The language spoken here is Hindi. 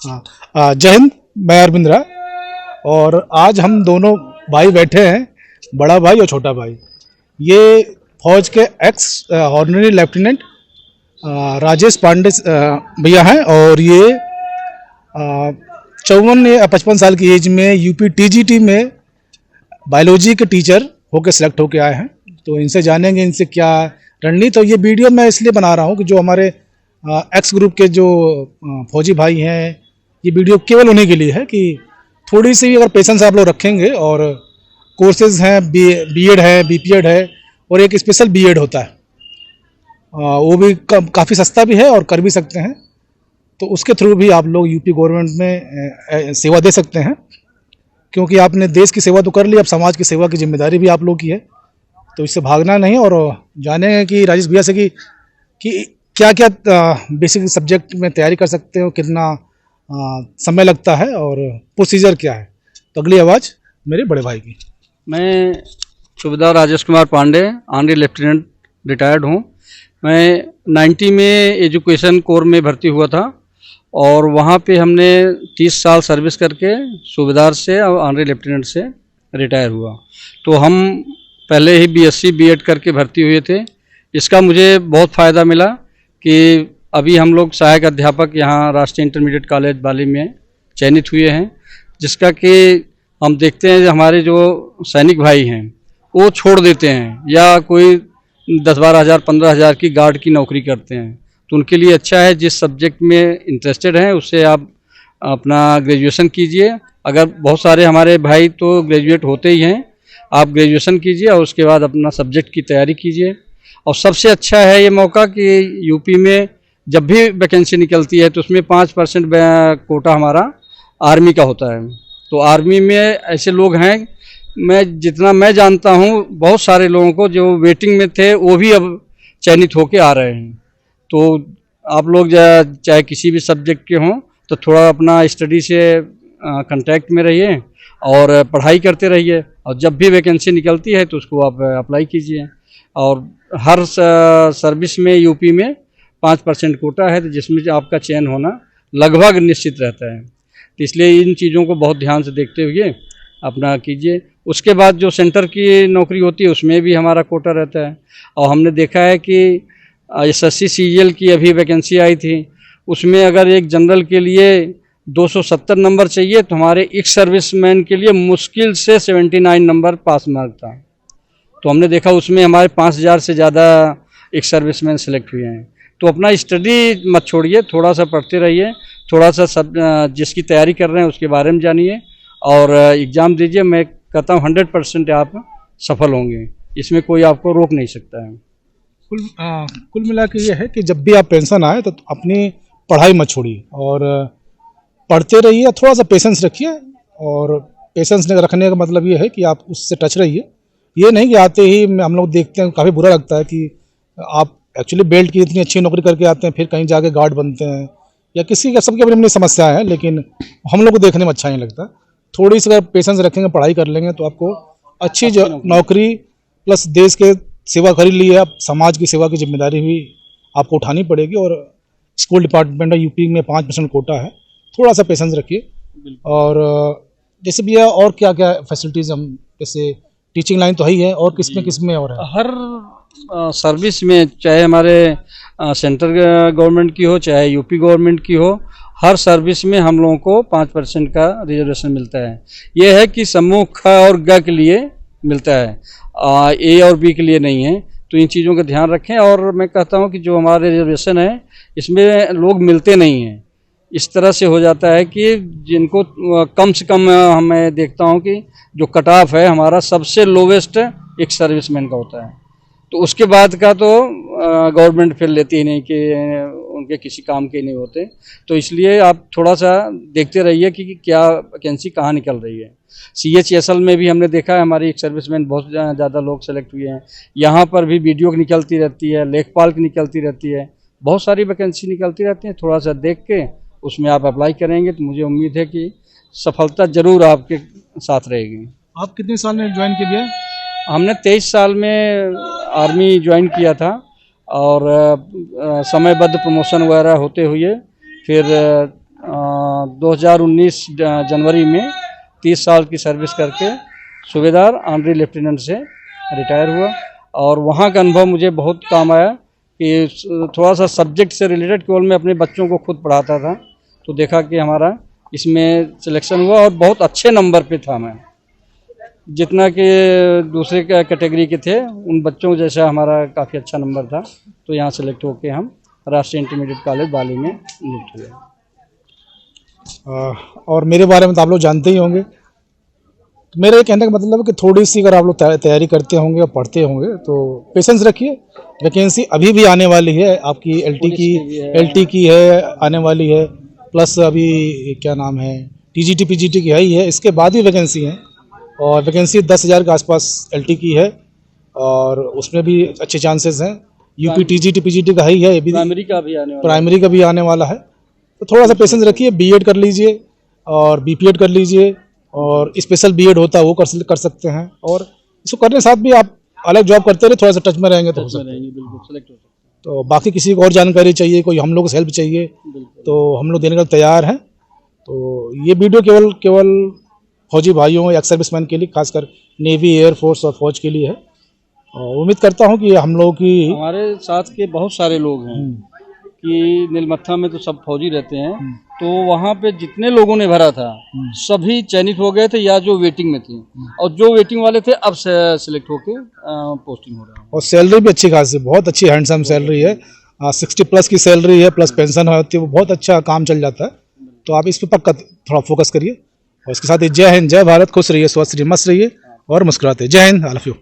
हाँ, जय हिंद। मैं अरविंद राय और आज हम दोनों भाई बैठे हैं, बड़ा भाई और छोटा भाई। ये फौज के ex ordinary lieutenant Rajesh Pandey भैया हैं और ये 54 या 55 साल की एज में यूपी टीजीटी में बायोलॉजी के टीचर होकर सिलेक्ट होके आए हैं। तो इनसे जानेंगे इनसे क्या रणनीति। तो ये वीडियो मैं इसलिए बना रहा हूँ कि जो हमारे एक्स ग्रुप के जो फौजी भाई हैं, ये वीडियो केवल उन्हीं के लिए है कि थोड़ी सी अगर पेशेंस आप लोग रखेंगे, और कोर्सेज हैं, बीएड है, बीपीएड है और एक स्पेशल बीएड होता है, वो भी काफ़ी सस्ता भी है और कर भी सकते हैं। तो उसके थ्रू भी आप लोग यूपी गवर्नमेंट में सेवा दे सकते हैं, क्योंकि आपने देश की सेवा तो कर ली, अब समाज की सेवा की जिम्मेदारी भी आप लोग की है। तो इससे भागना नहीं और जानेंगे कि राजेश भैया से कि क्या क्या बेसिक सब्जेक्ट में तैयारी कर सकते हो, कितना समय लगता है और प्रोसीजर क्या है। तो अगली आवाज़ मेरे बड़े भाई की। मैं सूबेदार Rajesh Kumar Pandey, honorary lieutenant retired हूँ। मैं 90 में एजुकेशन कोर में भर्ती हुआ था और वहाँ पे हमने 30 साल सर्विस करके सूबेदार से और ऑनरी लेफ्टिनेंट से रिटायर हुआ। तो हम पहले ही बीएससी बीएड करके भर्ती हुए थे। इसका मुझे बहुत फ़ायदा मिला कि अभी हम लोग सहायक अध्यापक यहाँ राष्ट्रीय इंटरमीडिएट कॉलेज बाली में चयनित हुए हैं, जिसका कि हम देखते हैं हमारे जो सैनिक भाई हैं वो छोड़ देते हैं या कोई 10-12 हज़ार 15 हज़ार की गार्ड की नौकरी करते हैं। तो उनके लिए अच्छा है, जिस सब्जेक्ट में इंटरेस्टेड हैं उससे आप अपना ग्रेजुएशन कीजिए। अगर बहुत सारे हमारे भाई तो ग्रेजुएट होते ही हैं, आप ग्रेजुएशन कीजिए और उसके बाद अपना सब्जेक्ट की तैयारी कीजिए। और सबसे अच्छा है ये मौका कि यूपी में जब भी वैकेंसी निकलती है तो उसमें 5% कोटा हमारा आर्मी का होता है। तो आर्मी में ऐसे लोग हैं, जितना मैं जानता हूँ बहुत सारे लोगों को जो वेटिंग में थे वो भी अब चयनित होके आ रहे हैं। तो आप लोग चाहे किसी भी सब्जेक्ट के हों तो थोड़ा अपना स्टडी से कांटेक्ट में रहिए और पढ़ाई करते रहिए, और जब भी वैकेंसी निकलती है तो उसको आप अप्लाई कीजिए। और हर सर्विस में यूपी में 5% कोटा है, तो जिसमें आपका चयन होना लगभग निश्चित रहता है। तो इसलिए इन चीज़ों को बहुत ध्यान से देखते हुए अपना कीजिए। उसके बाद जो सेंटर की नौकरी होती है उसमें भी हमारा कोटा रहता है। और हमने देखा है कि एसएससी सीजीएल की अभी वैकेंसी आई थी, उसमें अगर एक जनरल के लिए 270 नंबर चाहिए तो हमारे एक सर्विसमैन के लिए मुश्किल से 79 नंबर पास मार्क था। तो हमने देखा उसमें हमारे 5000 से ज़्यादा एक सर्विसमैन सेलेक्ट हुए हैं। तो अपना स्टडी मत छोड़िए, थोड़ा सा पढ़ते रहिए, थोड़ा सा सब जिसकी तैयारी कर रहे हैं उसके बारे में जानिए और एग्ज़ाम दीजिए। मैं कहता हूँ 100% आप सफल होंगे, इसमें कोई आपको रोक नहीं सकता है। कुल मिला के ये है कि जब भी आप पेंशन आए तो अपनी पढ़ाई मत छोड़िए और पढ़ते रहिए, थोड़ा सा पेशेंस रखिए। और पेशेंस रखने का मतलब ये है कि आप उससे टच रहिए। ये नहीं कि आते ही हम लोग देखते हैं, काफ़ी बुरा लगता है कि आप एक्चुअली बेल्ट की इतनी अच्छी नौकरी करके आते हैं, फिर कहीं जाके गार्ड बनते हैं या किसी का, सबकी अपनी अपनी समस्याएं हैं, लेकिन हम लोग को देखने में अच्छा नहीं लगता। थोड़ी सी अगर पेशेंस रखेंगे, पढ़ाई कर लेंगे तो आपको अच्छी नौकरी प्लस देश के सेवा कर ली है, अब समाज की सेवा की जिम्मेदारी भी आपको उठानी पड़ेगी। और स्कूल डिपार्टमेंट यूपी में 5% कोटा है, थोड़ा सा पेशेंस रखिए। और जैसे भैया और क्या क्या फैसिलिटीज़, हम जैसे टीचिंग लाइन तो है ही है, और किसमें और है? हर सर्विस में, चाहे हमारे सेंट्रल गवर्नमेंट की हो चाहे यूपी गवर्नमेंट की हो, हर सर्विस में हम लोगों को 5% का रिजर्वेशन मिलता है। ये है कि समूह ख और ग के लिए मिलता है, ए और बी के लिए नहीं है। तो इन चीज़ों का ध्यान रखें। और मैं कहता हूँ कि जो हमारा रिजर्वेशन है इसमें लोग मिलते नहीं हैं। इस तरह से हो जाता है कि जिनको कम से कम, मैं देखता हूँ कि जो कट ऑफ है हमारा सबसे लोवेस्ट एक सर्विसमैन का होता है। तो उसके बाद का तो गवर्नमेंट फिर लेती ही नहीं, कि उनके किसी काम के नहीं होते। तो इसलिए आप थोड़ा सा देखते रहिए कि क्या वैकेंसी कहाँ निकल रही है। CHSL में भी हमने देखा है हमारी एक सर्विसमैन बहुत ज़्यादा लोग सेलेक्ट हुए हैं। यहाँ पर भी BDO की निकलती रहती है, लेखपाल की निकलती रहती है, बहुत सारी वैकेंसी निकलती रहती है। थोड़ा सा देख के उसमें आप अप्लाई करेंगे तो मुझे उम्मीद है कि सफलता जरूर आपके साथ रहेगी। आप कितने साल में ज्वाइन किए? हमने 23 साल में आर्मी ज्वाइन किया था और समयबद्ध प्रमोशन वगैरह होते हुए फिर 2019 जनवरी में 30 साल की सर्विस करके सूबेदार ऑनरी लेफ्टिनेंट से रिटायर हुआ। और वहाँ का अनुभव मुझे बहुत काम आया कि थोड़ा सा सब्जेक्ट से रिलेटेड केवल मैं अपने बच्चों को खुद पढ़ाता था, तो देखा कि हमारा इसमें सिलेक्शन हुआ और बहुत अच्छे नंबर पे था मैं, जितना कि दूसरे कैटेगरी के थे उन बच्चों जैसा हमारा काफ़ी अच्छा नंबर था। तो यहाँ सेलेक्ट होके हम राष्ट्रीय इंटरमीडिएट कॉलेज बाली में नियुक्त हुए। और मेरे बारे में तो आप लोग जानते ही होंगे। तो मेरे कहने का मतलब है कि थोड़ी सी अगर आप लोग तैयारी करते होंगे और पढ़ते होंगे तो पेशेंस रखिए। वैकेंसी अभी भी आने वाली है, आपकी एलटी की है आने वाली है, प्लस अभी क्या नाम है टीजीटी पीजीटी की है ही है, इसके बाद भी वैकेंसी है। और वैकेंसी 10,000 के आसपास एलटी की है और उसमें भी अच्छे चांसेस हैं। यूपी टीजीटी पीजीटी का है ही है, ये भी प्राइमरी का भी आने वाला है। तो थोड़ा सा पेशेंस रखिए, बीएड कर लीजिए और बीपीएड कर लीजिए और स्पेशल बीएड होता है वो कर सकते हैं। और इसको करने के साथ भी आप अलग जॉब करते रहे, थोड़ा सा टच में रहेंगे तो हो सकता है। तो बाकी किसी को और जानकारी चाहिए, कोई हम लोग से हेल्प चाहिए तो हम लोग देने का तैयार हैं। तो ये वीडियो केवल फौजी भाइयों या एक्स सर्विसमैन के लिए, खासकर नेवी, एयरफोर्स और फौज के लिए है। और उम्मीद करता हूँ कि हम लोग की हमारे साथ के बहुत सारे लोग हैं कि नीलमत्था में तो सब फौजी रहते हैं, तो वहाँ पे जितने लोगों ने भरा था सभी चयनित हो गए थे या जो वेटिंग में थे, और जो वेटिंग वाले थे अब सिलेक्ट होके पोस्टिंग हो रहा है। और सैलरी भी अच्छी खासी, बहुत अच्छी हैंडसम सैलरी है। 60 प्लस की सैलरी है, प्लस पेंशन होती है, वो बहुत अच्छा काम चल जाता है। तो आप इस पर पक्का थोड़ा फोकस करिए। और इसके साथ ही जय हिंद, जय भारत, खुश रहिए, स्वस्थ रहिए, मस्त रहिए और मुस्कुराते। जय हिंद, आई लव यू।